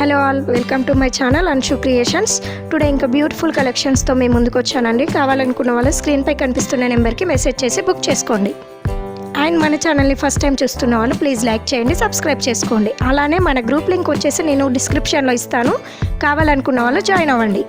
Hello all, welcome to my channel Anshu creations. Today ఇంకా beautiful కలెక్షన్స్తో మేము ముందుకు వచ్చానండి. కావాలనుకున్న వాళ్ళు స్క్రీన్పై కనిపిస్తున్న నెంబర్కి మెసేజ్ చేసి బుక్ చేసుకోండి. అండ్ మన ఛానల్ని ఫస్ట్ టైం చూస్తున్న వాళ్ళు ప్లీజ్ లైక్ చేయండి, సబ్స్క్రైబ్ చేసుకోండి. అలానే మన గ్రూప్ లింక్ వచ్చేసి నేను డిస్క్రిప్షన్లో ఇస్తాను, కావాలనుకున్న వాళ్ళు జాయిన్ అవ్వండి.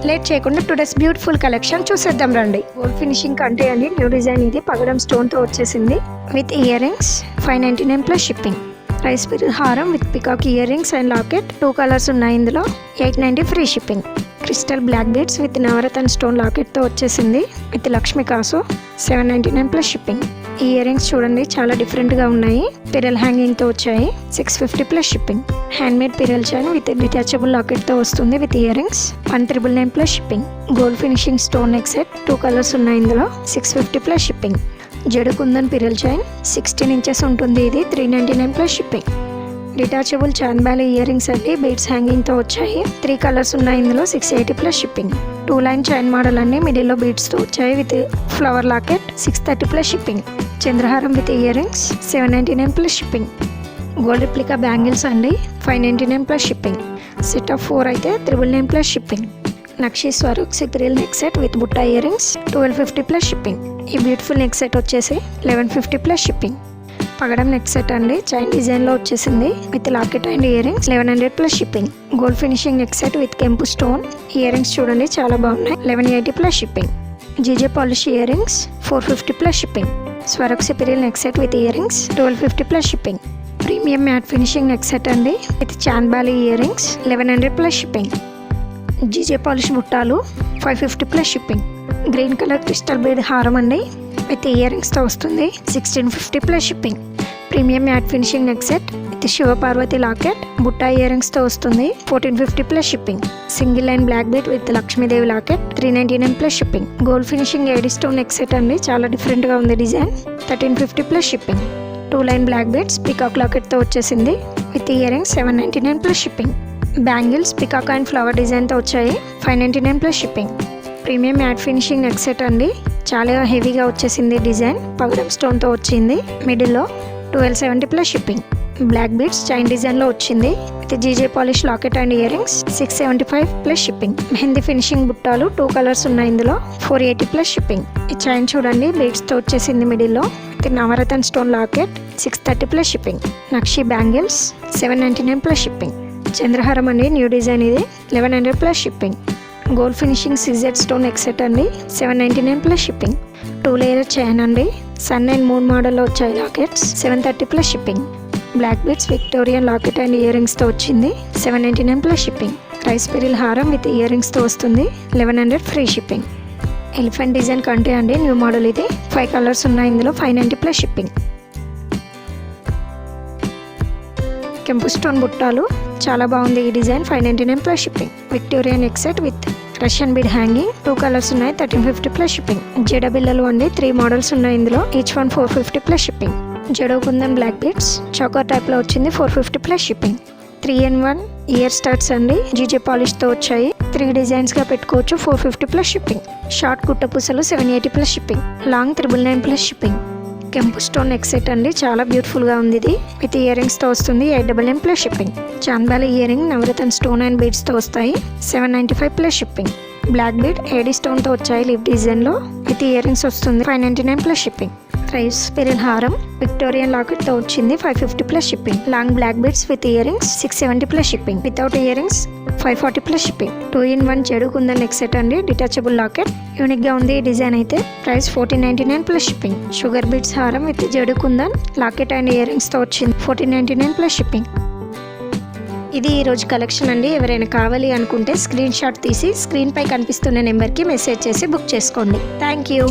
లేట్ చేయకుండా టుడేస్ బ్యూటిఫుల్ కలెక్షన్ చూసేద్దాం రండి. గోల్డ్ ఫినిషింగ్ కంటే అండి న్యూ డిజైన్ ఇది పగడం స్టోన్తో వచ్చేసింది with ear rings 599 plus shipping. Rice pearl హారం with peacock ear rings and locket 2 colours ఉన్నాయి ఇందులో. 890 free shipping. Crystal black beads with నవరత్న స్టోన్ లాకెట్తో వచ్చేసింది విత్ లక్ష్మీ కాసు 799 ప్లస్ షిప్పింగ్. ఈ ఇయర్ రింగ్స్ చూడండి చాలా డిఫరెంట్గా ఉన్నాయి. పిరల్ హ్యాంగింగ్తో వచ్చాయి 650 plus shipping. Handmade pearl chain with detachable లాకెట్తో వస్తుంది with ear rings 1999 plus shipping. Gold finishing stone neck set 2 colours ఉన్నాయి ఇందులో 650 ప్లస్ షిప్పింగ్. జడు కుందన్ పిరల్ చైన్ 16 ఇంచెస్ ఉంటుంది, ఇది 399 ప్లస్ షిప్పింగ్. డిటాచబుల్ చాన్ బ్యాలీ ఇయర్ రింగ్స్ అండి బీడ్స్ హ్యాంగింగ్తో వచ్చాయి. 3 కలర్స్ ఉన్నాయి ఇందులో 680 plus shipping. 2 line chain model అన్ని మిడిల్లో బీడ్స్తో వచ్చాయి with flower locket 630 plus shipping. చంద్రహారం with ear rings 799 plus shipping. Gold replica bangles అండి 599 ప్లస్ షిప్పింగ్. సెట్ ఆఫ్ 4 అయితే 999 ప్లస్ షిప్పింగ్. నక్షి స్వరూప్ సిప్రిల్ నెక్ సెట్ విత్ బుట్ట ఇయర్ రింగ్స్ 1250 ప్లస్ షిప్పింగ్. ఈ బ్యూటిఫుల్ నెక్ సెట్ వచ్చేసి 1150 ప్లస్ షిప్పింగ్. పగడం neck set అండి చైన్ డిజైన్లో వచ్చేసింది with locket and ear rings 1100 plus shipping. Gold finishing neck set with కెంపు స్టోన్ ఇయర్ రింగ్స్ చూడండి చాలా బాగున్నాయి 1180 plus shipping. GJ polish ear rings 450 plus shipping. స్వరూప్ సిప్రిల్ neck set with ear rings 1250 plus shipping. Premium matte finishing neck set అండి with చాన్ బాలీ ear rings 1100 plus shipping. GJ polish బుట్టాలు 550 plus shipping. Green colour crystal bead హారం అండి with ear రింగ్స్తో వస్తుంది 1650 plus shipping. Premium matte finishing neck set with Shivaparvati locket బుట్టా ear రింగ్స్తో వస్తుంది 1450 plus shipping. Single line black bead with Lakshmidevi locket 399 plus shipping. Gold finishing AD stone neck set అండి చాలా డిఫరెంట్గా ఉంది design 1350 plus shipping. 2 line black beads peacock లాకెట్తో వచ్చేసింది with ear rings 799 plus shipping. Bangles peacock and flower డిజైన్తో వచ్చాయి 599 plus shipping. Premium matte finishing neck set అండి చాలా హెవీగా వచ్చేసింది డిజైన్ పగడం స్టోన్తో వచ్చింది మిడిల్లో 1270 plus shipping. Black beads chain డిజైన్లో వచ్చింది with GJ polish locket and ear rings 675 plus shipping. Mehndi finishing బుట్టాలు 2 కలర్స్ ఉన్నాయి ఇందులో 480 ప్లస్ షిప్పింగ్. ఈ చైన్ చూడండి బీడ్స్తో వచ్చేసింది మిడిల్లో విత్ నవరత్న స్టోన్ లాకెట్ 630 ప్లస్ షిప్పింగ్. నక్షి బ్యాంగిల్స్ 799 ప్లస్ షిప్పింగ్. చంద్రహారం అండి న్యూ డిజైన్ ఇది 1100 plus shipping. Gold finishing CZ stone neck set అండి 799 ప్లస్ షిప్పింగ్. 2 లేయర్ చైన్ అండి సన్ అండ్ మూన్ మోడల్లో వచ్చాయి lockets 730 plus shipping. Black beads Victorian locket and ear రింగ్స్తో వచ్చింది 799 ప్లస్ షిప్పింగ్. రైస్ పిరిల్ హారం విత్ ఇయర్ రింగ్స్తో వస్తుంది 1100 ఫ్రీ షిప్పింగ్. ఎలిఫెంట్ డిజైన్ కంటే అండి న్యూ మోడల్ ఇది 5 కలర్స్ ఉన్నాయి ఇందులో 590 ప్లస్ షిప్పింగ్. కెంపు స్టోన్ బుట్టాలు చాలా బాగుంది ఈ design 599 plus shipping. Victoria neck set with Russian bead hanging 2 colours ఉన్నాయి 1350 ప్లస్ షిప్పింగ్. జడ బిల్లలు అండి 3 మోడల్స్ ఉన్నాయి ఇందులో ఈచ్ వన్ 450 ప్లస్ షిప్పింగ్. జడో కుందన్ బ్లాక్ బీడ్స్ చౌకర్ టైప్లో వచ్చింది 450 plus shipping. 3in1 ear studs అండి జీజే పాలిష్తో వచ్చాయి 3 డిజైన్స్గా పెట్టుకోవచ్చు 450 ప్లస్ షిప్పింగ్. షార్ట్ కుట్ట పూసలు 780 plus shipping. Long 999 plus shipping. కెంపు స్టోన్ నెక్ సెట్ అండి చాలా బ్యూటిఫుల్గా ఉంది ఇది విత్ ఇయర్ రింగ్స్తో వస్తుంది 899 ప్లస్ షిప్పింగ్. చాందాలి ఇయర్ రింగ్ నవరత్న స్టోన్ అండ్ బీడ్స్తో వస్తాయి 795 plus shipping. Black bead AD స్టోన్తో వచ్చాయి లిప్ డిజైన్లో విత్ ఇయర్ రింగ్స్ వస్తుంది 599 ప్లస్ షిప్పింగ్. రైస్ పిరల్ హారం విక్టోరియన్ లాకెట్తో వచ్చింది 550 plus shipping. Long black beads with ear rings 670 plus shipping. Without ear rings 540 plus shipping. 2in1 జడు కుందన్ నెక్ సెట్ అండి డిటాచబుల్ లాకెట్ యూనిక్గా ఉంది ఈ డిజైన్ అయితే price 1499 plus shipping. Sugar beads హారం విత్ జడు కుందన్ లాకెట్ అండ్ ఇయర్ రింగ్స్తో వచ్చింది 1499 ప్లస్ షిప్పింగ్. ఇది ఈరోజు కలెక్షన్ అండి. ఎవరైనా కావాలి అనుకుంటే స్క్రీన్ షాట్ తీసి స్క్రీన్పై కనిపిస్తున్న నెంబర్కి మెసేజ్ చేసి బుక్ చేసుకోండి. Thank you.